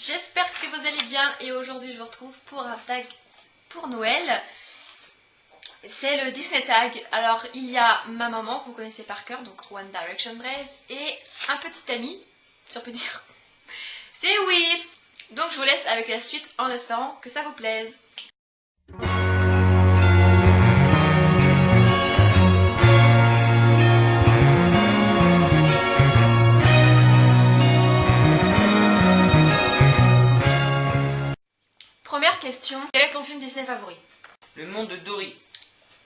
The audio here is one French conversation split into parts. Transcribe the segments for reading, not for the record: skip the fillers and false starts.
J'espère que vous allez bien et aujourd'hui je vous retrouve pour un tag pour Noël. C'est le Disney Tag. Alors il y a ma maman que vous connaissez par cœur, donc One Direction Braise, et un petit ami, si on peut dire, c'est Wif. Donc je vous laisse avec la suite en espérant que ça vous plaise. Première question, quel est ton film Disney favori? Le monde de Dory.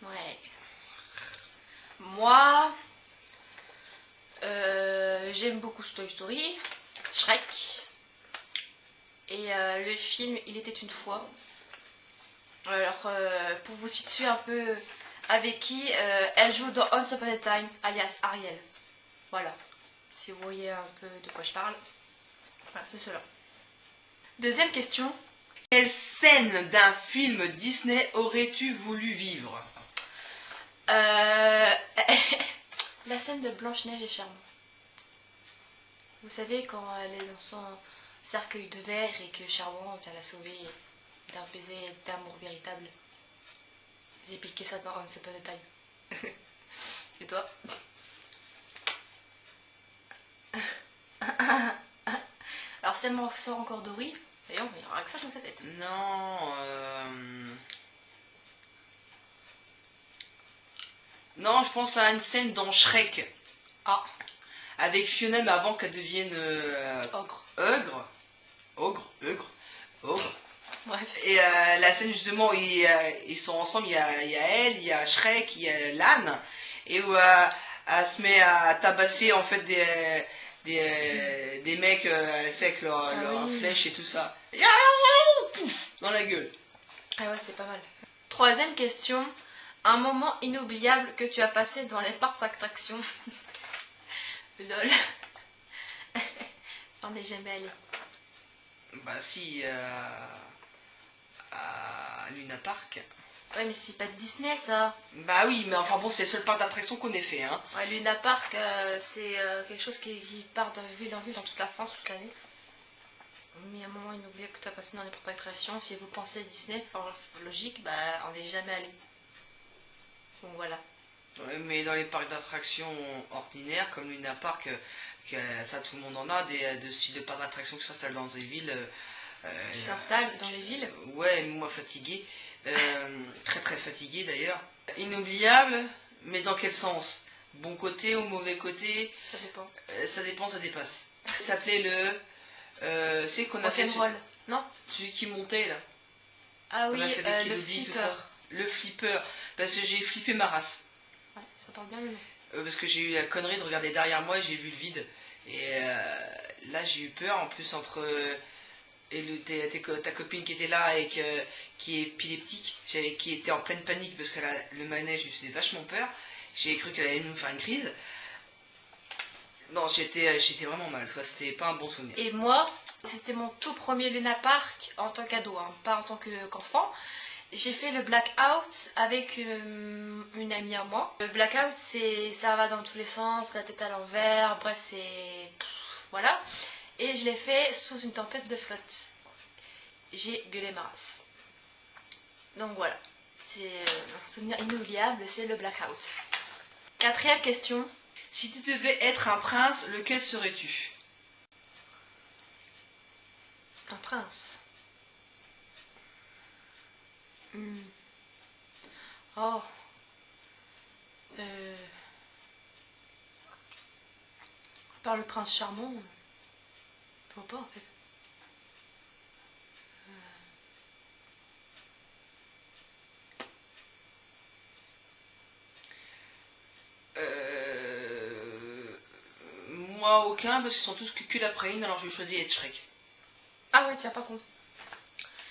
Ouais. Moi, j'aime beaucoup Toy Story, Shrek, et le film Il était une fois. Alors, pour vous situer un peu avec qui, elle joue dans Once Upon a Time, alias Ariel. Voilà, si vous voyez un peu de quoi je parle. Voilà, c'est cela. Deuxième question. Quelle scène d'un film Disney aurais-tu voulu vivre? La scène de Blanche-Neige et Charmant. Vous savez, quand elle est dans son cercueil de verre et que Charmant vient la sauver d'un baiser d'amour véritable. J'ai piqué ça dans Once Upon a Time. Et toi? Alors, si elle m'en sort encore Dory, d'ailleurs, il n'y aura que ça dans sa tête. Non, non, je pense à une scène dans Shrek. Ah, Avec Fiona, mais avant qu'elle devienne ogre. Ogre. Bref. Et la scène justement où ils sont ensemble, il y a elle, il y a Shrek, il y a l'âne, et où elle se met à tabasser en fait des mecs avec leur oui. flèche et tout ça. Pouf, dans la gueule. Ah ouais, c'est pas mal. Troisième question. Un moment inoubliable que tu as passé dans les parcs d'attractions. Lol. On n'est jamais allé. Bah si, à Luna Park. Ouais, mais c'est pas de Disney ça. Bah oui, mais enfin bon, c'est le seul parc d'attractions qu'on ait fait, hein. Ouais, Luna Park, c'est quelque chose qui part de ville en ville dans toute la France toute l'année. Mais un moment inoubliable que tu as passé dans les parcs d'attractions, si vous pensez à Disney, logique, bah on n'est jamais allé. Donc voilà. Ouais, mais dans les parcs d'attractions ordinaires, comme Luna Park, ça tout le monde en a, de style de parcs d'attractions qui s'installent dans des villes. Qui s'installent dans les villes. Ouais, moi fatigué. Très très fatigué d'ailleurs. Inoubliable, mais dans quel sens? Bon côté ou mauvais côté? Ça dépend. Ça dépend, ça dépasse. Ça s'appelait c'est qu'on a fait Rock'n'roll, non? celui qui montait là. Ah oui, On a fait des le Kilodi, tout flipper. ça. Le flipper. Parce que j'ai flippé ma race. Ouais, ça parle bien le nom. Parce que j'ai eu la connerie de regarder derrière moi et j'ai vu le vide. Et là j'ai eu peur en plus entre ta copine qui était là et qui est épileptique, qui était en pleine panique parce que le manège lui faisait vachement peur. J'ai cru qu'elle allait nous faire une crise. Non, j'étais vraiment mal, c'était pas un bon souvenir. Et moi, c'était mon tout premier Luna Park en tant qu'ado, hein, pas en tant qu'enfant. J'ai fait le blackout avec une amie à moi. Le blackout, ça va dans tous les sens, la tête à l'envers, bref, c'est... Voilà. Et je l'ai fait sous une tempête de flotte. J'ai gueulé ma race. Donc voilà, c'est un souvenir inoubliable, c'est le blackout. Quatrième question. Si tu devais être un prince, lequel serais-tu? Un prince. Oh. Par le prince charmant. Je vois pas en fait. Moi aucun, parce qu'ils sont tous cul la praline, alors je vais choisir être Shrek. Ah ouais, tiens, pas con.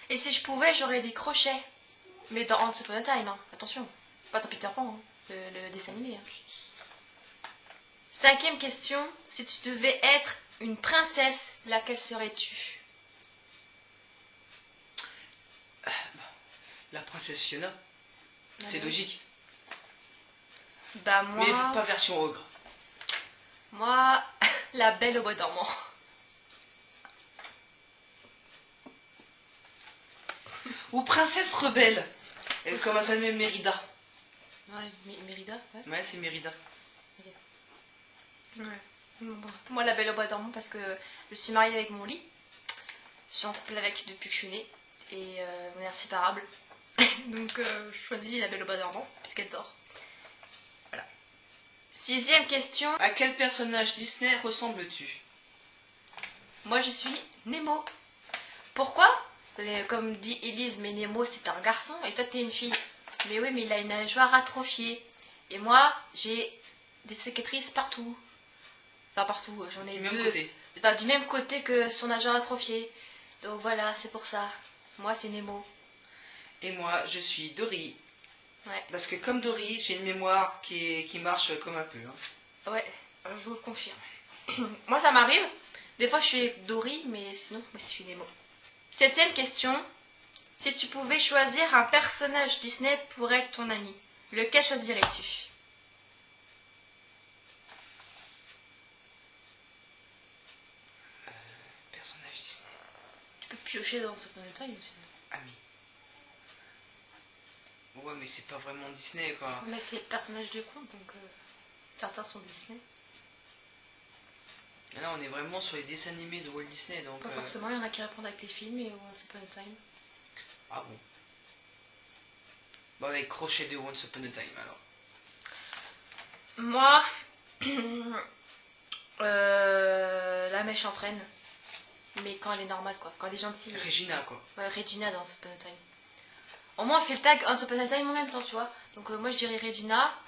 Et si je pouvais, j'aurais dit Crochet. Mais dans Once Upon a Time, hein. Attention. Pas dans Peter Pan, hein. Le dessin animé. Hein. Cinquième question. Si tu devais être une princesse, laquelle serais-tu? La princesse Fiona. C'est ouais. logique. Bah moi... Mais pas version ogre. Moi, la Belle au bois dormant. Ou Princesse Rebelle. Aussi. Comment ça s'appelle, Mérida. Ouais, Mérida, ouais. Ouais, c'est Mérida. Ouais. Bon. Moi, La Belle au Bois dormant, parce que je suis mariée avec mon lit. Je suis en couple avec depuis que je suis née. Et on est inséparables. Donc, je choisis La Belle au Bois dormant, puisqu'elle dort. Voilà. 6e question. À quel personnage Disney ressembles-tu? Moi, je suis Nemo. Pourquoi? Comme dit Elise, mais Nemo, c'est un garçon et toi, t'es une fille. Mais oui, mais il a une nageoire atrophiée. Et moi, j'ai des cicatrices partout. Enfin, partout, j'en ai Du même deux. côté. Enfin, du même côté que son nageoire atrophiée. Donc voilà, c'est pour ça. Moi, c'est Nemo. Et moi, je suis Dory. Ouais. Parce que comme Dory, j'ai une mémoire qui marche comme un peu. Hein. Ouais, je vous le confirme. Moi, ça m'arrive. Des fois, je suis Dory, mais sinon, moi, je suis Nemo. 7e question. Si tu pouvais choisir un personnage Disney pour être ton ami, lequel choisirais-tu? Personnage Disney. Tu peux piocher dans ce point de time aussi. Ami. Ouais, mais c'est pas vraiment Disney, quoi. Mais c'est le personnage de conte, donc certains sont Disney. Là, on est vraiment sur les dessins animés de Walt Disney, donc... Pas forcément, il y en a qui répondent avec les films et Once Upon a Time. Ah bon. Bon, avec Crochet de Once Upon a Time, alors. Moi, la mèche entraîne. Mais quand elle est normale, quoi. Quand elle est gentille. Regina, quoi. Ouais, Regina dans Once Upon a Time. Au moins, on fait le tag Once Upon a Time en même temps, tu vois. Donc, moi, je dirais Regina.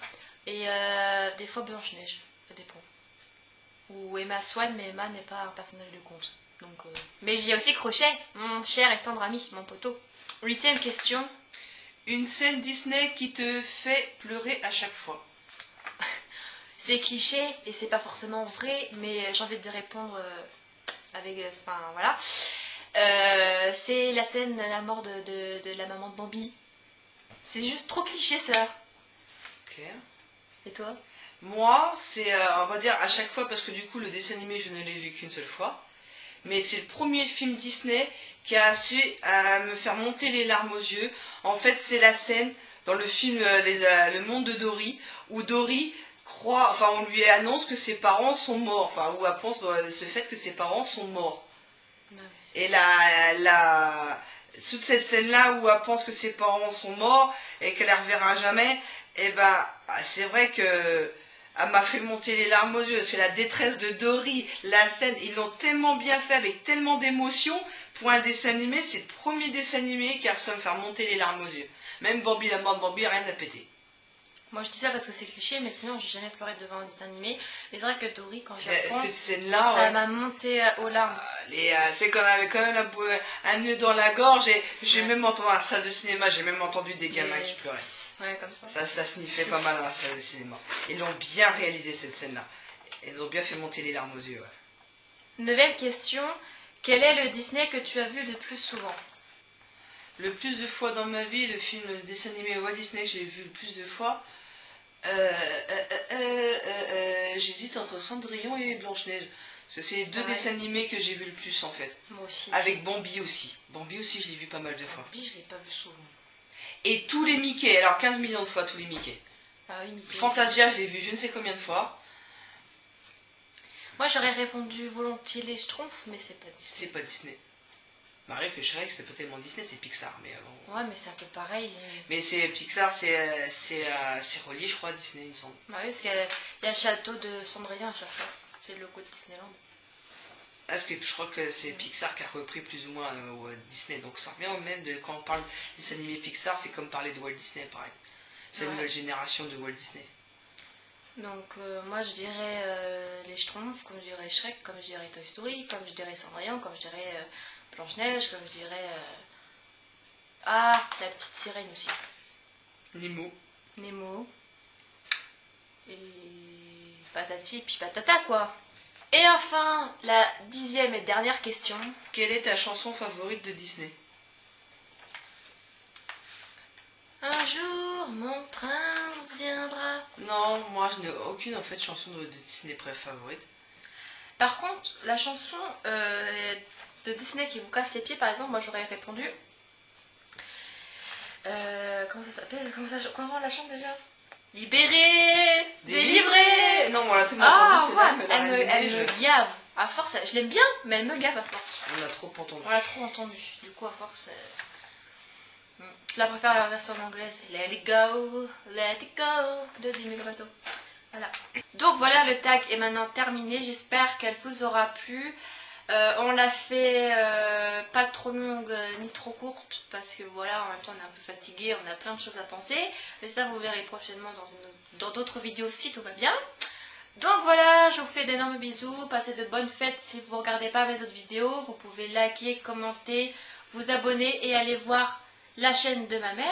Et des fois, Blanche-Neige. Ça dépend. Ou Emma Swan, mais Emma n'est pas un personnage de conte. Donc, mais j'ai aussi Crochet, mon cher et tendre ami, mon poteau. 8e question. Une scène Disney qui te fait pleurer à chaque fois. C'est cliché et c'est pas forcément vrai, mais j'ai envie de répondre avec. Enfin, voilà. C'est la scène de la mort de la maman de Bambi. C'est juste trop cliché, ça. Claire. Et toi? Moi, c'est, on va dire, à chaque fois, parce que du coup, le dessin animé, je ne l'ai vu qu'une seule fois. Mais c'est le premier film Disney qui a su à me faire monter les larmes aux yeux. En fait, c'est la scène dans le film Le Monde de Dory, où Dory croit, enfin, on lui annonce que ses parents sont morts, enfin, où elle pense ce fait que ses parents sont morts. Non, Et toute cette scène-là où elle pense que ses parents sont morts et qu'elle ne les reverra jamais, et ben, c'est vrai que elle m'a fait monter les larmes aux yeux. C'est la détresse de Dory, la scène, ils l'ont tellement bien fait avec tellement d'émotion. Pour un dessin animé, c'est le premier dessin animé qui a réussi à me faire monter les larmes aux yeux. Même Bambi, la mort de Bambi, rien n'a pété. moi je dis ça parce que c'est cliché, mais sinon j'ai jamais pleuré devant un dessin animé. Mais c'est vrai que Dory, quand j'y repense, Cette scène-là, ça ouais. m'a monté aux larmes. C'est qu'on avait quand même un nœud dans la gorge. Et j'ai même entendu dans la salle de cinéma, j'ai même entendu des gamins qui pleuraient. Ouais, comme ça. Ça sniffait pas mal dans la salle de cinéma. Ils l'ont bien réalisé cette scène-là. Ils ont bien fait monter les larmes aux yeux. Ouais. 9e question. Quel est le Disney que tu as vu le plus souvent? Le plus de fois dans ma vie, le dessin animé Walt Disney, j'ai vu le plus de fois. J'hésite entre Cendrillon et Blanche-Neige. Parce que c'est les deux dessins animés que j'ai vu le plus en fait. Moi aussi. Avec Bambi aussi. Bambi aussi, je l'ai vu pas mal de fois. Bambi, je l'ai pas vu souvent. Et tous les Mickey, alors 15 millions de fois tous les Mickey. Ah oui, Mickey. Fantasia, je l'ai vu je ne sais combien de fois. Moi j'aurais répondu volontiers les Schtroumpfs, mais c'est pas Disney. C'est pas Disney. Marie que Shrek, c'est pas tellement Disney, c'est Pixar. Mais bon. Ouais, mais c'est un peu pareil. Mais c'est Pixar, c'est relié, je crois, à Disney, il me semble. Bah oui, parce qu'il y a le château de Cendrillon à chaque fois. C'est le logo de Disneyland. Parce que je crois que c'est Pixar qui a repris plus ou moins Disney. Donc ça revient au même de quand on parle des animés Pixar, c'est comme parler de Walt Disney, pareil. C'est la nouvelle génération de Walt Disney. Donc moi je dirais les Schtroumpfs, comme je dirais Shrek, comme je dirais Toy Story, comme je dirais Cendrillon, comme je dirais Blanche-Neige, comme je dirais... Ah, la petite sirène aussi. Nemo. Nemo. Et patati et puis patata quoi. Et enfin, la 10e et dernière question. Quelle est ta chanson favorite de Disney? Un jour, mon prince viendra. Non, moi je n'ai aucune en fait chanson de Disney favorite. Par contre, la chanson de Disney qui vous casse les pieds, par exemple, moi j'aurais répondu Comment ça s'appelle? Comment on la chante déjà? Libéré, Délivré. Non, voilà, tout le monde Ah entendu, ouais, c'est là, mais la elle Reine des me Neiges, gave. À force, je l'aime bien, mais elle me gave à force. on l'a trop entendu. On l'a trop entendu. Du coup, à force, je la préfère à la version anglaise. Let it go de Demi Lovato. Voilà. Donc voilà, le tag est maintenant terminé. J'espère qu'elle vous aura plu. On l'a fait pas trop longue ni trop courte parce que voilà, en même temps on est un peu fatigué, on a plein de choses à penser. Mais ça vous verrez prochainement dans d'autres vidéos si tout va bien. Donc voilà, je vous fais d'énormes bisous, passez de bonnes fêtes. Si vous ne regardez pas mes autres vidéos, vous pouvez liker, commenter, vous abonner et aller voir la chaîne de ma mère,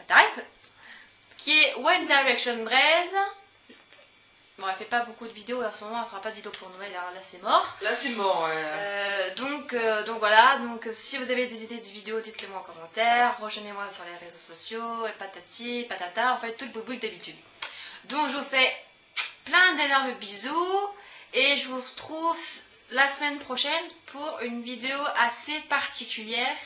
t'arrêtes, qui est One Direction Braise. Bon, elle fait pas beaucoup de vidéos en ce moment, elle fera pas de vidéos pour Noël, alors là c'est mort. Là c'est mort, ouais. Donc voilà, si vous avez des idées de vidéos, dites-les moi en commentaire, rejoignez-moi sur les réseaux sociaux, et patati, patata, en fait tout le boubouille d'habitude. Donc je vous fais plein d'énormes bisous et je vous retrouve la semaine prochaine pour une vidéo assez particulière,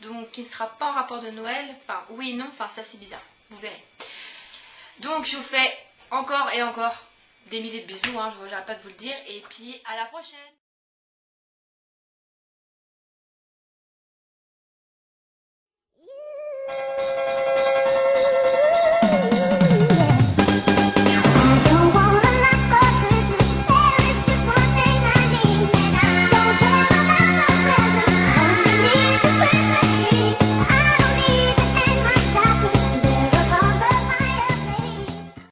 donc qui ne sera pas en rapport de Noël, enfin oui, non, enfin ça c'est bizarre, vous verrez. Donc je vous fais encore et encore des milliers de bisous, hein, je n'arrête pas de vous le dire, et puis à la prochaine.